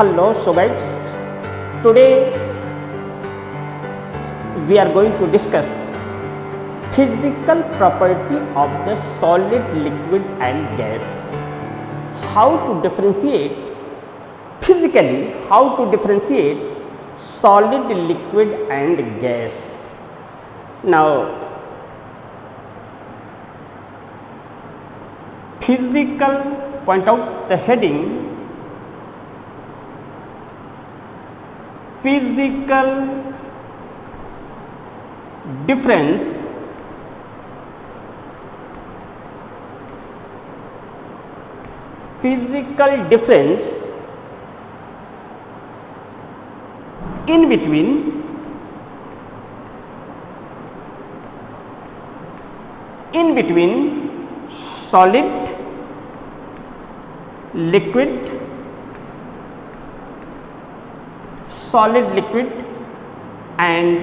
Hello, so guys, today we are going to discuss physical property of the solid, liquid and gas. How to differentiate physically, how to differentiate solid, liquid and gas. Now, physical, point out the heading, physical difference in between solid, liquid and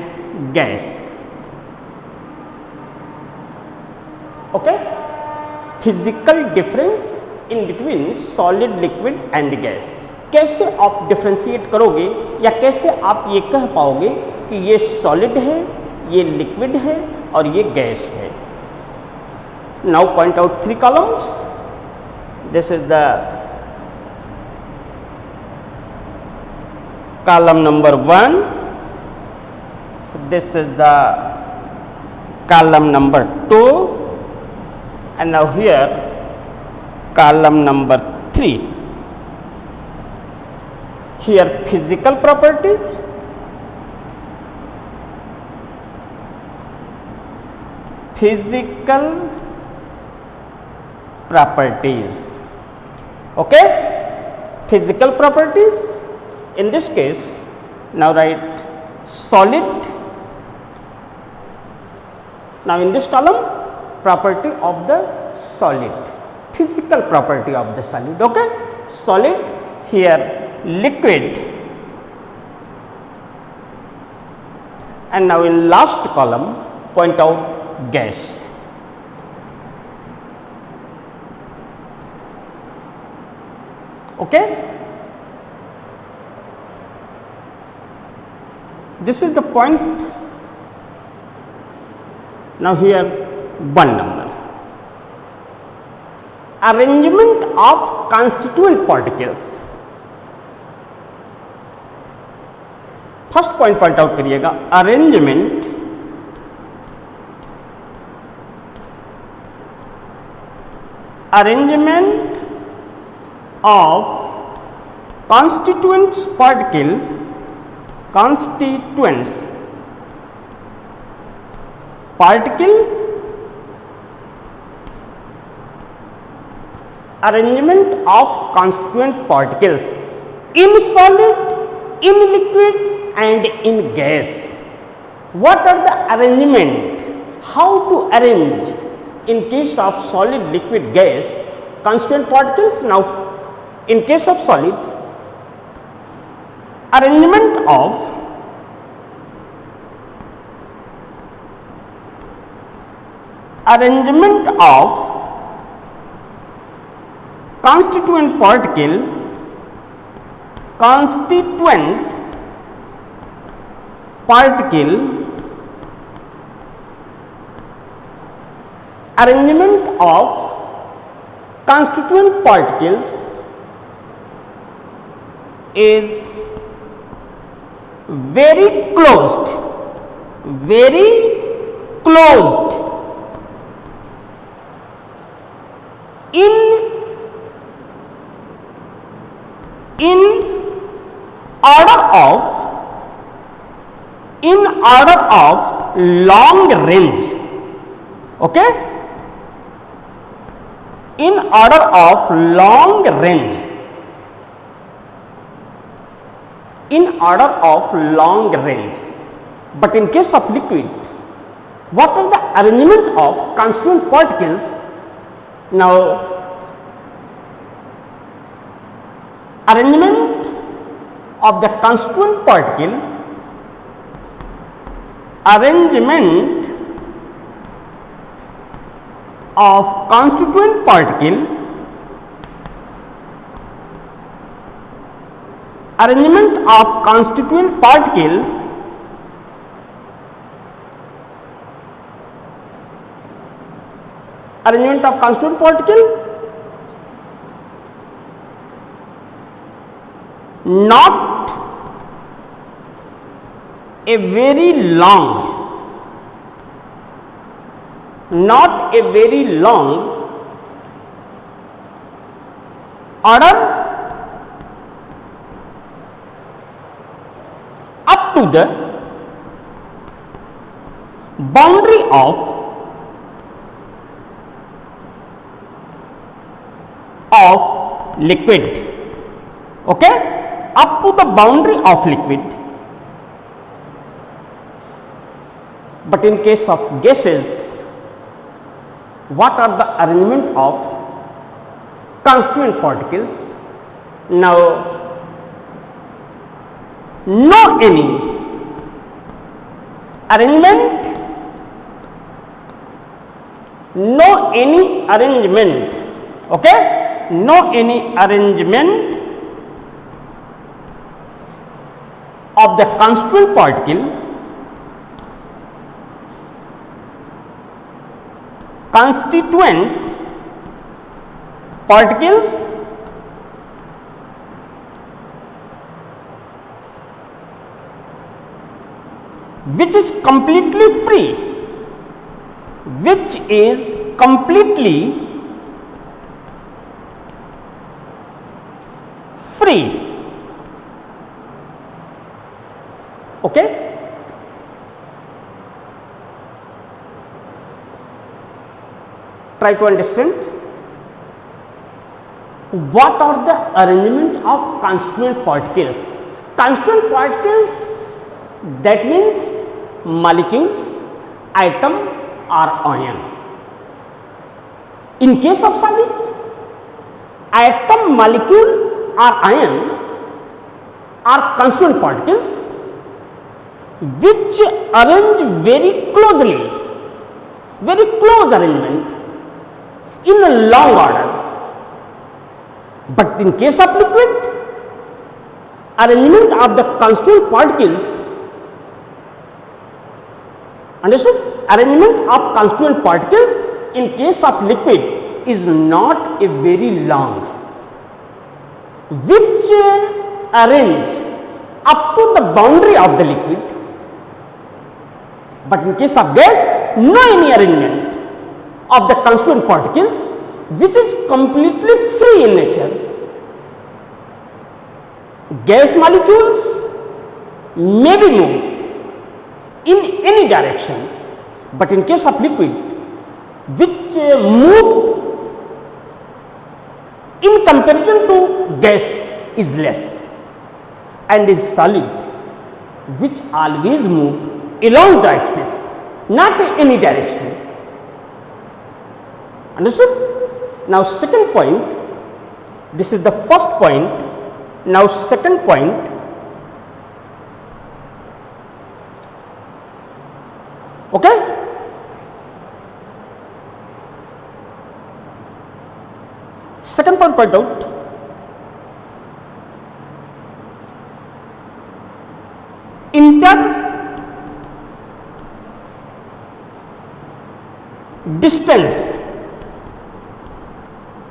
gas. Okay, physical difference in between solid, liquid and gas. कैसे आप differentiate करोगे या कैसे आप ये कह पाओगे कि ये सॉलिड है, ये लिक्विड है और ये गैस है. Now point out 3 columns. This is the column number 1, this is the column number 2 and now here column number 3. Here physical property, physical properties. Okay, physical properties. In this case, now write solid. Now in this column, property of the solid, physical property of the solid. Okay, solid. Here liquid, and now in last column point out gas. Okay, this is the point. Now here 1 number, arrangement of constituent particles. First point point out करिएगा, arrangement of constituents arrangement of constituent particles in solid, in liquid and in gas. What are the arrangement? How to arrange in case of solid, liquid, gas constituent particles? Now in case of solid, arrangement of constituent particle arrangement of constituent particles is very closed in order of long range. Okay, in order of long range, but in case of liquid, what are the arrangement of constituent particles? Now arrangement of the constituent particle, arrangement of constituent particle arrangement of constituent particle not a very long order up to the boundary of liquid. Okay, up to the boundary of liquid. But in case of gases, what are the arrangement of constituent particles? Now, no any arrangement, okay, no any arrangement of the constituent particle particles which is completely free, okay. Try to understand what are the arrangement of constituent particles. Constituent particles, that means molecules, atom or ion. In case of solid, atom, molecule or ion are constituent particles which arrange very close arrangement in a long order. But in case of liquid, arrangement of the constituent particles, understood? Arrangement of constituent particles in case of liquid is not a very long, which arrange up to the boundary of the liquid. But in case of gas, no any arrangement of the constituent particles which is completely free in nature. Gas molecules may be moved in any direction, but in case of liquid, which move in comparison to gas is less, and is solid, which always move along the axis, not in any direction. Understood? Now second point, this is the first point. Now second point, okay. Second point out,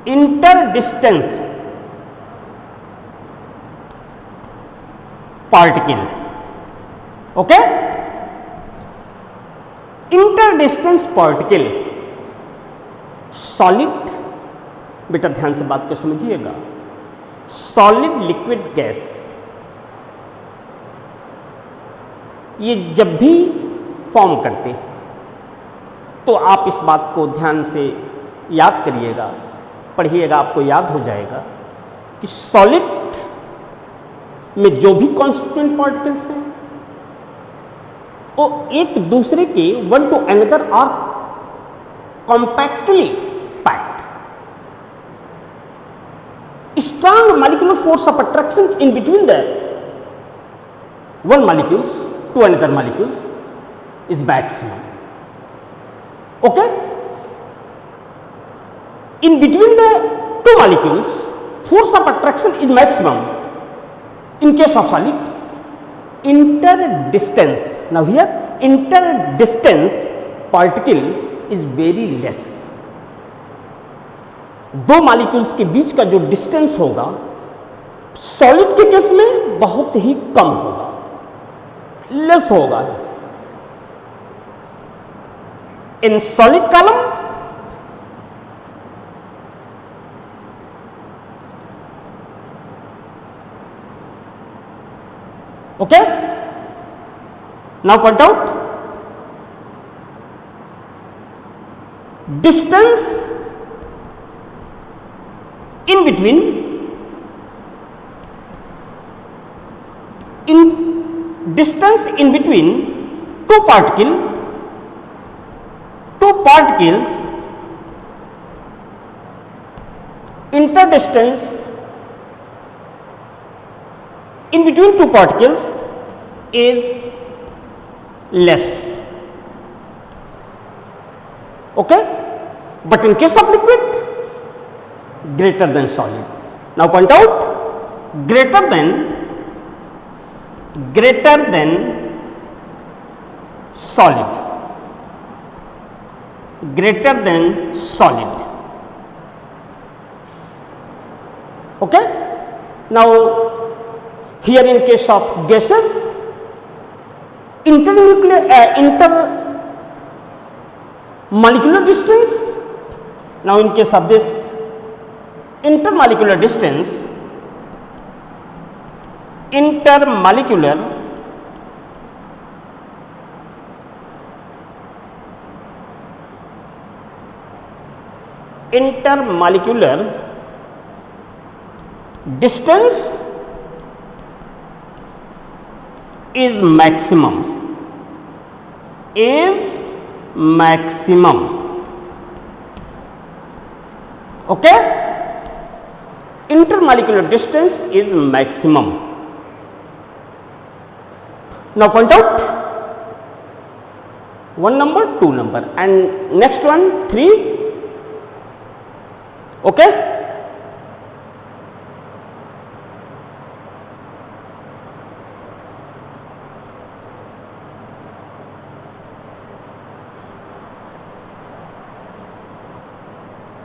interdistance particle, okay. Interdistance particle solid, बेटा ध्यान से बात को समझिएगा, solid liquid gas, ये जब भी form करते हैं तो आप इस बात को ध्यान से याद करिएगा, पढ़िएगा, आपको याद हो जाएगा कि सॉलिड में जो भी कॉन्स्टिट्यूएंट पार्टिकल्स हैं वो एक दूसरे के one to another are compactly packed. Strong molecular force of attraction in between the one molecules to another molecules is maximum. Okay? In between the two molecules, force of attraction is maximum. In case of solid, interdistance, now here interdistance particle is very less. दो molecules के बीच का जो distance होगा solid के case में बहुत ही कम होगा, less होगा. In solid column okay, now point out distance in between distance in between two particles, interdistance in between two particles is less. Okay, but in case of liquid, greater than solid. Now point out greater than solid, greater than solid. Okay, now here in case of gases, intermolecular distance. Now in case of this intermolecular distance, intermolecular distance is maximum, okay, intermolecular distance is maximum. Now point out one number, two number, and next one 3. Okay,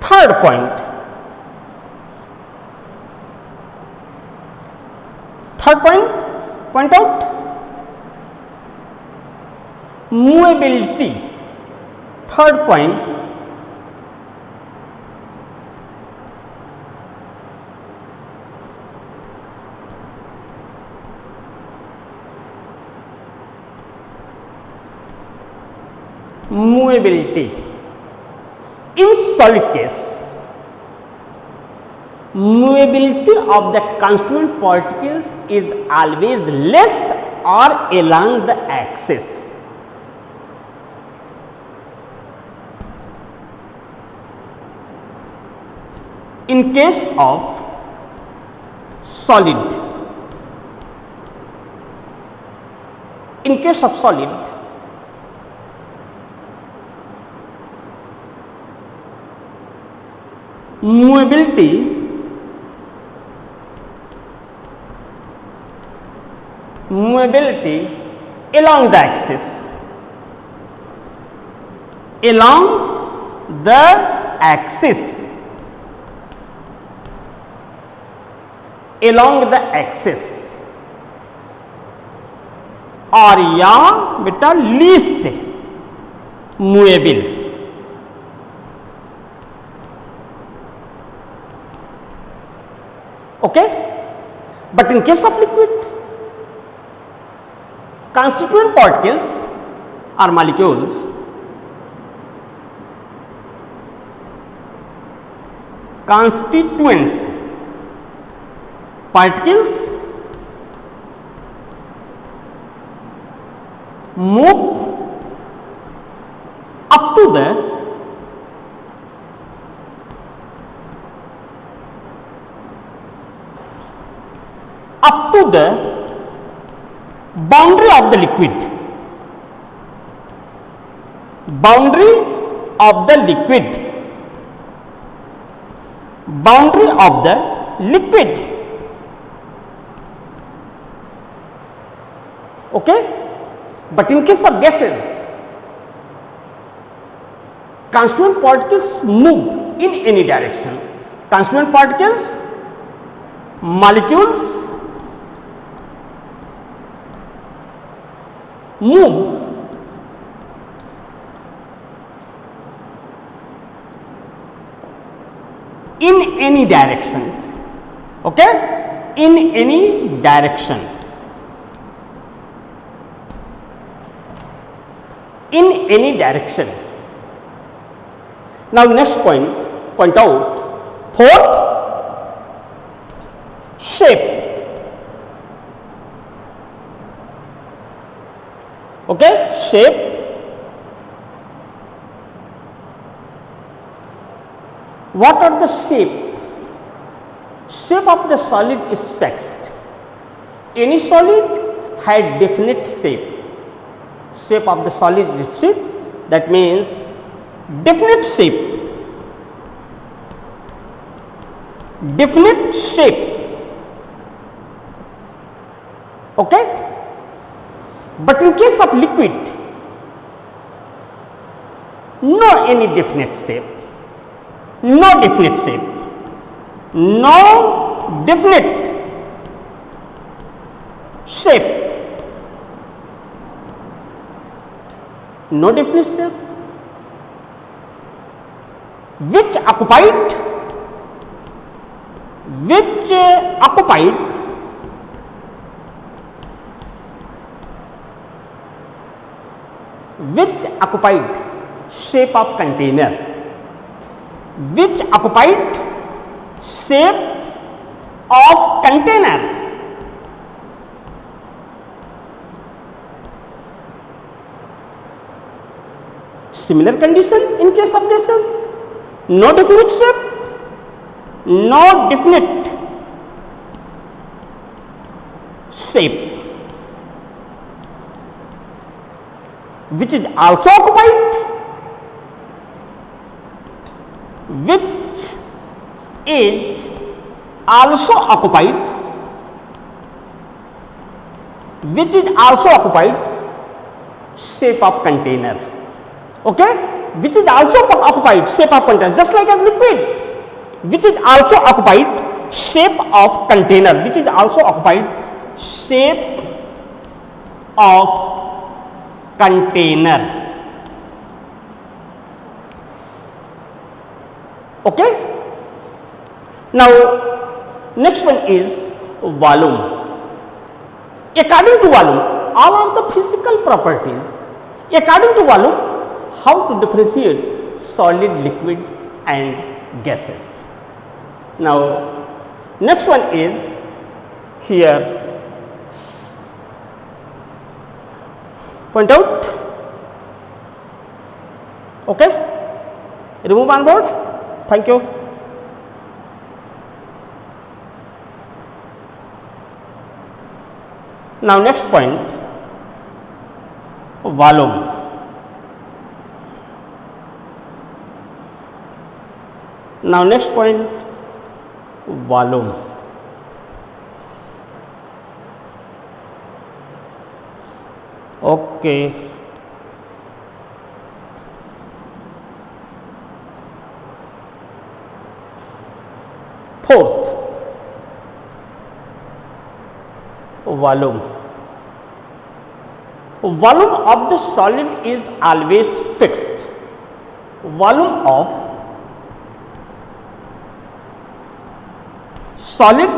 third point point out movability. Third point, movability. In solid case, movability of the constituent particles is always less or along the axis. In case of solid, movability along the axis, और या बेटा least movable. Okay, but in case of liquid, constituent particles or molecules constituents particles move up to the boundary of the liquid, boundary of the liquid, boundary of the liquid. Okay, but in case of gases, constituent particles move in any direction. Constituent particles, molecules move in any direction. Okay, in any direction. In any direction. Now next point out fourth, shape. Okay, shape. What are the shape? Shape of the solid is fixed. Any solid had definite shape. Shape of the solid is fixed, that means definite shape. Definite shape. Okay, but in case of liquid, no any definite shape. No definite shape. No definite shape. No definite shape. Which occupied shape of container. Which occupied shape of container. Similar condition in case of gases. No definite shape, no definite shape, which is also occupied, which is also occupied, which is also occupied shape of container. Okay, which is also occupied shape of container, just like as liquid, which is also occupied shape of container, which is also occupied shape of container. Okay, now next one is volume. According to volume, all of the physical properties. According to volume, how to differentiate solid, liquid and gases. Now next one is here, point out. Okay, remove on board. Thank you. Now next point, volume. Now next point, volume. Okay. Fourth, volume. Volume of the solid is always fixed. Volume of solid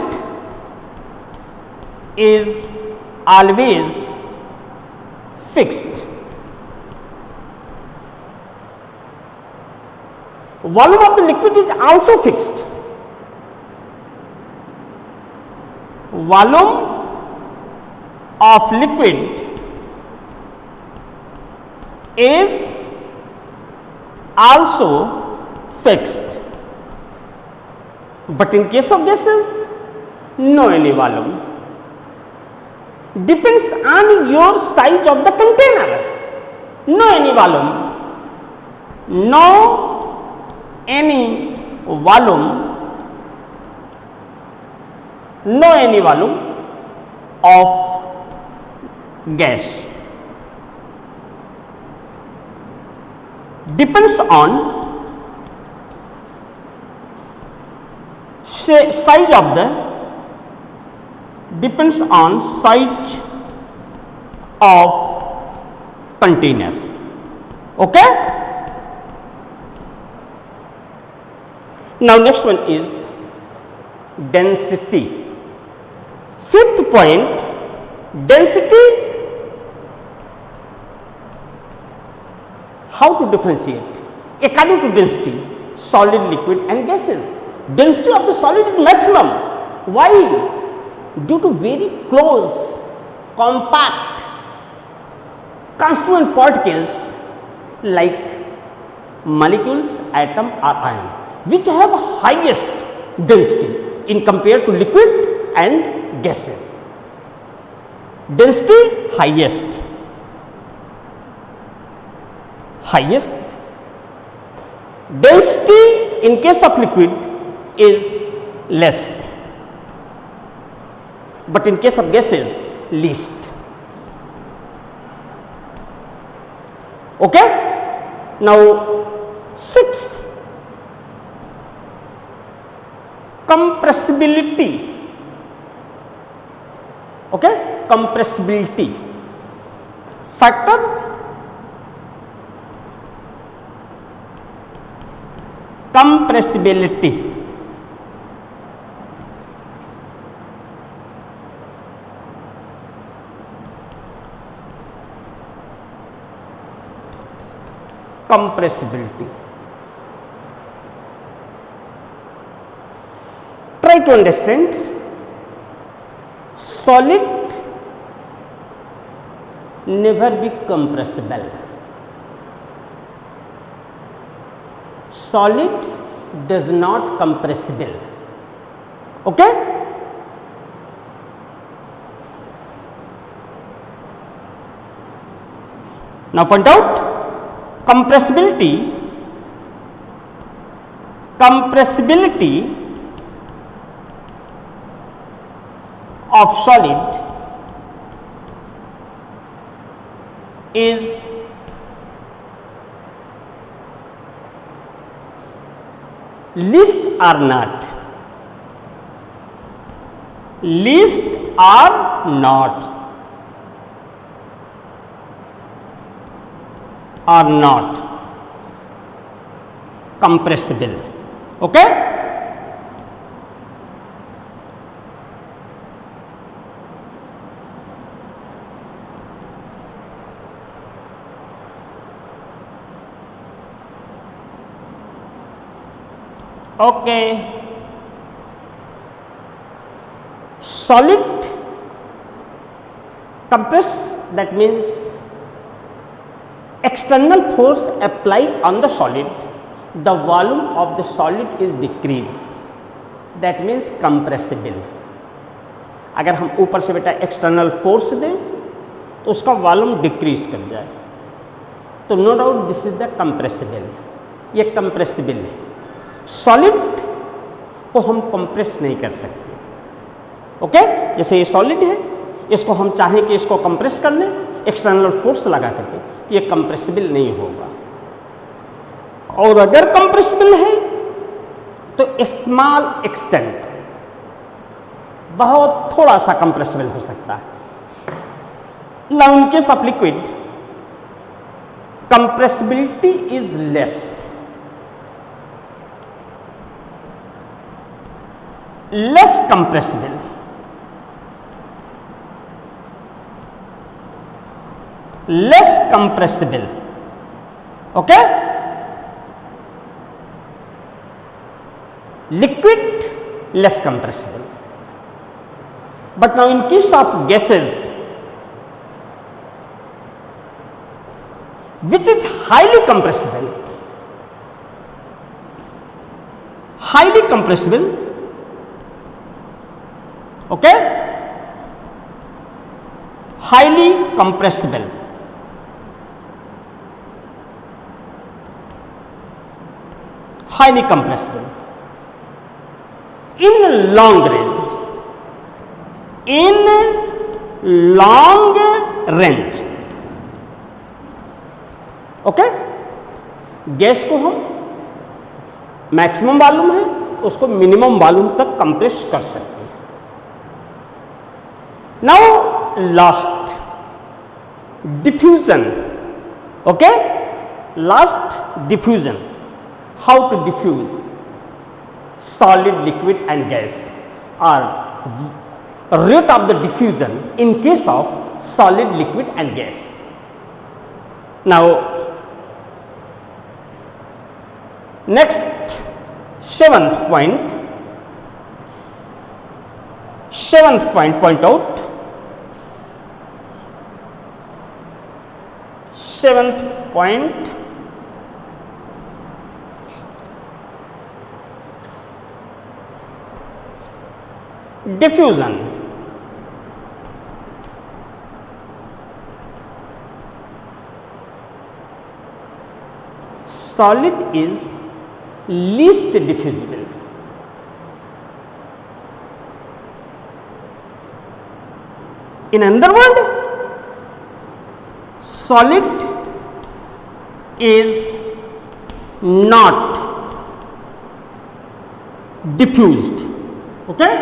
is always fixed. Volume of the liquid is also fixed. Volume of liquid is also fixed, but in case of gases, no any volume. Depends on your size of the container. No any volume. No any volume. No any volume of gas depends on size of the size of container. Okay. Now next one is density. Fifth point, density. How to differentiate? According to density, solid, liquid and gases. Density of the solid is maximum. Why? Due to very close, compact, constituent particles like molecules, atom or ion, which have highest density in compared to liquid and gases. Density highest. Density in case of liquid is less, but in case of gases least. Okay. Now 6, compressibility. Okay, compressibility factor. Compressibility. Compressibility. Try to understand. Solid never be compressible. Solid does not compressible. Okay. Now point out compressibility of solid is least or not. Least or not. Are not compressible. Okay. Okay. Solid compress, that means external force applied on the solid, the volume of the solid is decreased, that means compressible. अगर हम ऊपर से बेटा external force दें तो उसका volume decrease कर जाए, तो no doubt this is the compressible. ये कंप्रेसिबल है. सॉलिड को हम कंप्रेस नहीं कर सकते. ओके. जैसे ये सॉलिड है, इसको हम चाहें कि इसको कंप्रेस कर लें एक्सटर्नल फोर्स लगा करके, तो ये कंप्रेसिबल नहीं होगा. और अगर कंप्रेसिबल है तो स्मॉल एक्सटेंट, बहुत थोड़ा सा कंप्रेसिबल हो सकता है. Now in case of liquid compressibility is less. Less compressible. less compressible. Okay. Liquid less compressible. But now in case of gases, which is highly compressible, okay, highly compressible. Highly compressible in long range. In long range. Okay, gas को हम maximum volume है उसको minimum volume तक compress कर सकते हैं। Now last diffusion. Okay, last diffusion, how to diffuse solid, liquid and gas, or rate of the diffusion in case of solid, liquid and gas. Now next seventh point point out, seventh point, diffusion. Solid is least diffusible. In another word, solid is not diffused. Okay,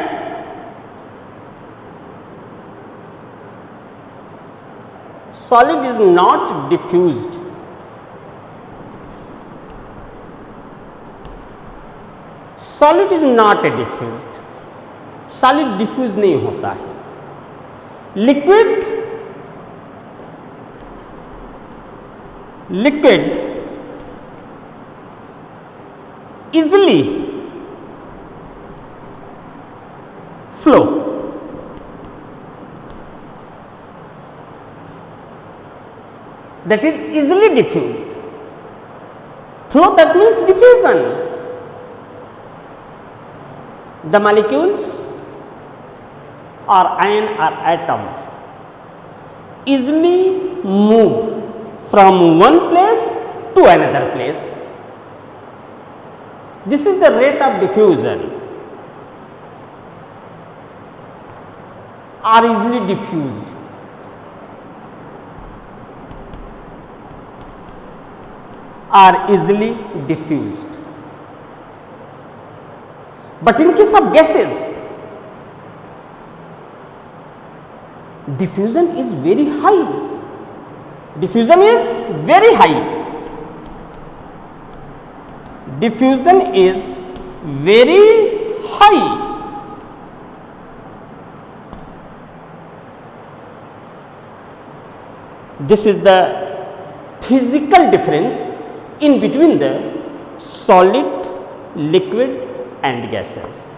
solid is not diffused. Solid is not a diffused. Solid diffuse नहीं होता है. Liquid easily flow. That is easily diffused. Flow, that means diffusion. The molecules or ion or atom easily move from one place to another place. This is the rate of diffusion. Are easily diffused. Are easily diffused. But in case of gases, diffusion is very high. Diffusion is very high. Diffusion is very high. This is the physical difference in between the solid, liquid and gases.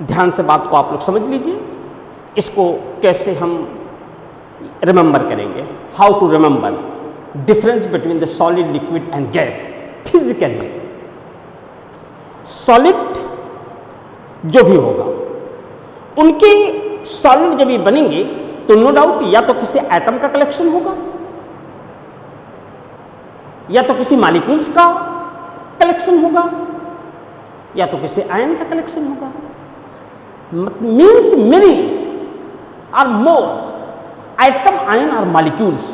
ध्यान से बात को आप लोग समझ लीजिए. इसको कैसे हम रिमेंबर करेंगे, how to remember difference between the solid, liquid and gas physically. Solid जो भी होगा उनके सॉलिड जब ये बनेंगे तो नो डाउट या तो किसी एटम का कलेक्शन होगा या तो किसी मॉलिक्यूल्स का कलेक्शन होगा या तो किसी आयन का कलेक्शन होगा. Means many are more atom, ion और molecules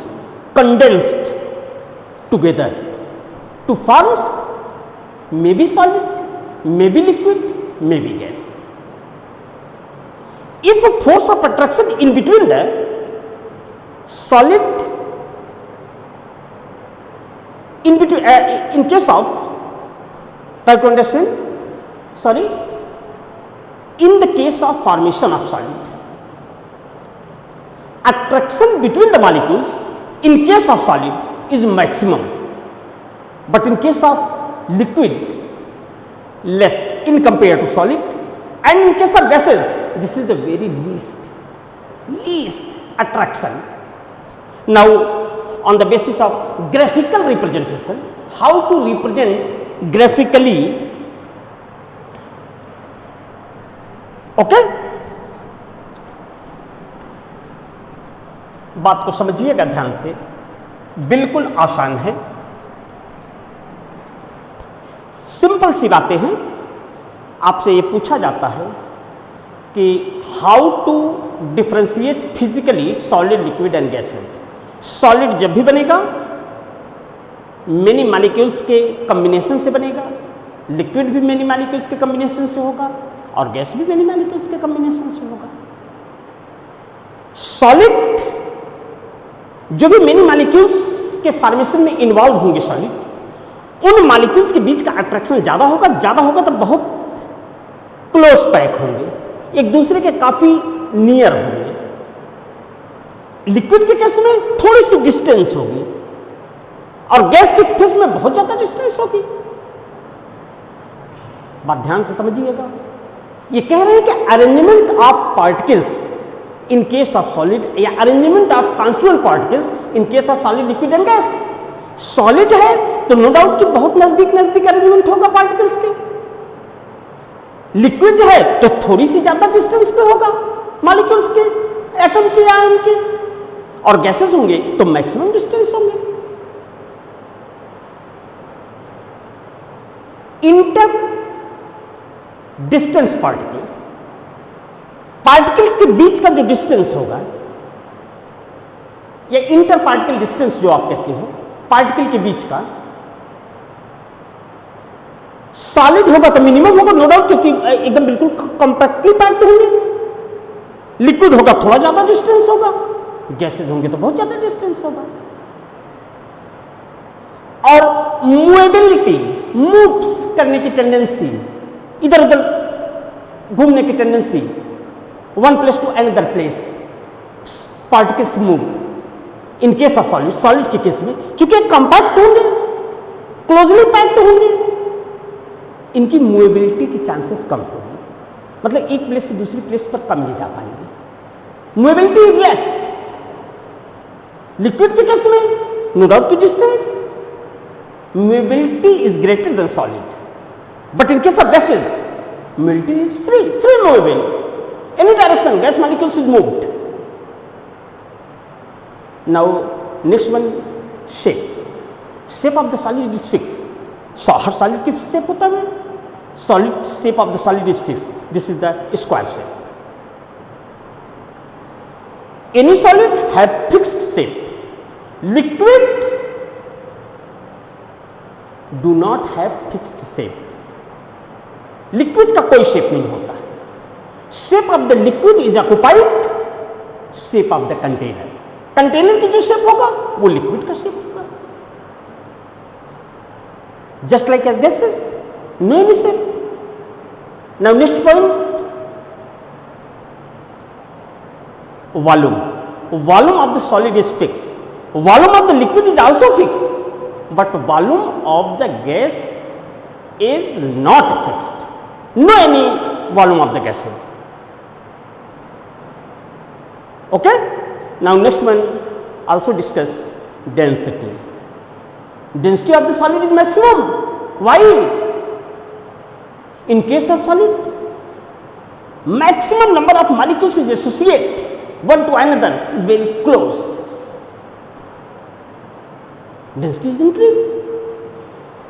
condensed together to forms may be solid, may be liquid, may be gas. If a force of attraction in between the solid, in between, in case of, try to understand, sorry, in the case of formation of solid, attraction between the molecules in case of solid is maximum, but in case of liquid less in compared to solid, and in case of gases this is the very least attraction. Now on the basis of graphical representation, how to represent graphically, okay, बात को समझिएगा ध्यान से, बिल्कुल आसान है, simple सी बातें हैं. आपसे ये पूछा जाता है कि how to differentiate physically solid, liquid and gases. Solid जब भी बनेगा मेनी मॉलिक्यूल्स के कॉम्बिनेशन से बनेगा, लिक्विड भी मेनी मॉलिक्यूल्स के कॉम्बिनेशन से होगा, और गैस भी मेनी मॉलिक्यूल्स के कॉम्बिनेशन से होगा। सॉलिड जो भी मेनी मॉलिक्यूल्स के फॉर्मेशन में इन्वॉल्व होंगे सॉलिड, उन मॉलिक्यूल्स के बीच का अट्रैक्शन ज्यादा होगा तो बहुत क्लोज पैक होंगे, एक दूसरे के काफी नियर होंगे। लिक्विड के केस में थोड़ी सी डिस्टेंस होगी और गैस के केस में बहुत ज्यादा डिस्टेंस होगी। बात ध्यान से समझिएगा। ये कह रहे हैं कि arrangement of particles in case of solid या arrangement of constituent particles in case of solid, liquid and gas. Solid है तो नो डाउट कि बहुत नजदीक नजदीक अरेंजमेंट होगा पार्टिकल्स के। लिक्विड है तो थोड़ी सी ज्यादा डिस्टेंस पे होगा मॉलिक्यूल्स के, एटम के, आयन के, और गैसेस होंगे तो मैक्सिमम डिस्टेंस होंगे। इंटर डिस्टेंस पार्टिकल्स के बीच का जो डिस्टेंस होगा, या इंटर पार्टिकल डिस्टेंस जो आप कहते हो पार्टिकल के बीच का, सॉलिड होगा तो मिनिमम होगा नो डाउट, क्योंकि एकदम बिल्कुल कॉम्पैक्टली पैक्ड होंगे। लिक्विड होगा थोड़ा ज्यादा डिस्टेंस होगा, गैसेस होंगे तो बहुत ज्यादा डिस्टेंस होगा। और मूवेबिलिटी, मूव्स करने की टेंडेंसी, इधर उधर घूमने की tendency, one place to another place, particles move in case of solid. Solid के केस में चूंकि कॉम्पैक्ट होंगे, क्लोजली पैक्ड होंगे, इनकी मूवेबिलिटी की चांसेस कम होगी, मतलब एक प्लेस से दूसरी प्लेस पर कम ले जा पाएंगे। Movability is less. लिक्विड के केस में नो डाउट की distance, movability is greater than solid, but in case of gases movability is free movable, any direction gas molecules is moved. Now next one, shape of the solid is fix. Her solid की shape होता है, solid shape of the solid is fix, this is the square shape. Any solid have fixed shape, liquid do not have fixed shape. Liquid का कोई shape नहीं होता। Shape of the liquid is occupied shape of the container. Container की जो shape होगा वो liquid का shape होगा। Just like as gases, no any shape. Now next point, volume of the solid is fixed, volume of the liquid is also fixed, but volume of the gas is not fixed, no any volume of the gases. Okay, now next one, also discuss density. Density of the solid is maximum. Why? In case of solid, maximum number of molecules is associated one to another is very close. Density is increased.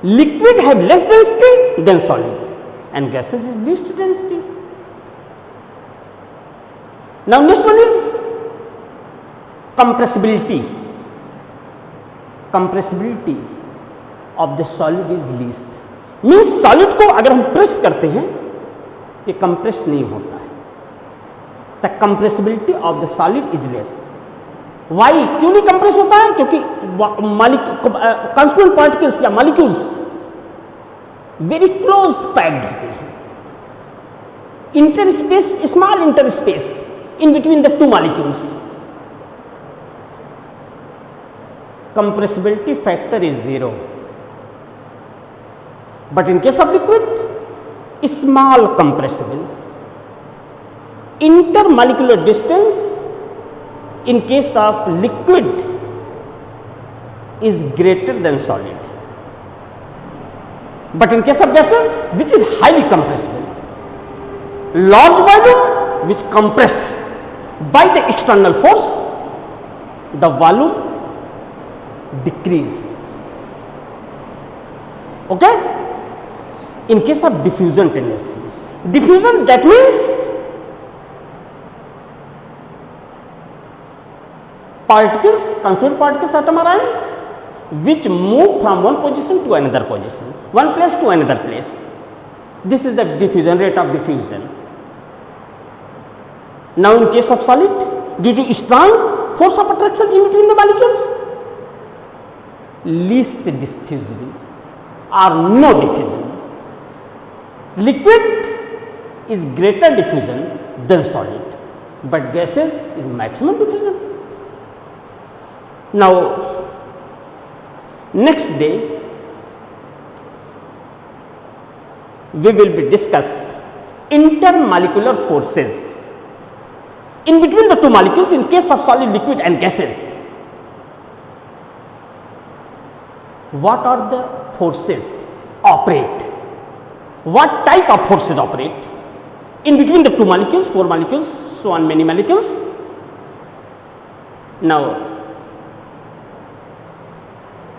Liquid have less density than solid, and gases is least density. Now next one is compressibility. Compressibility of the solid is least. Means solid को अगर हम press करते हैं तो compress नहीं होता है। The compressibility of the solid is less. Why? क्यों नहीं कंप्रेस होता है? क्योंकि constituent particles या molecules very closed packed होते हैं. Interspace, small interspace in between the two molecules. Compressibility factor is 0. But in case of liquid, small compressible. Intermolecular distance in case of liquid is greater than solid, but in case of gases, which is highly compressible, large volume which compress by the external force, the volume decrease. Okay, in case of diffusion tendency, diffusion, that means particles, constituent particles atom are ion which move from one position to another position, one place to another place. This is the diffusion rate of diffusion. Now in case of solid, due to strong force of attraction in between the molecules, least diffusible or no diffusion. Liquid is greater diffusion than solid, but gases is maximum diffusion. Now next day we will be discuss intermolecular forces in between the two molecules in case of solid, liquid and gases. What are the forces operate? What type of forces operate in between the two molecules, 4 molecules, so on many molecules? Now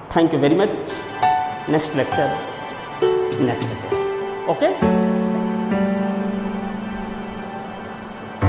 thank you very much. Next lecture, next class. Okay.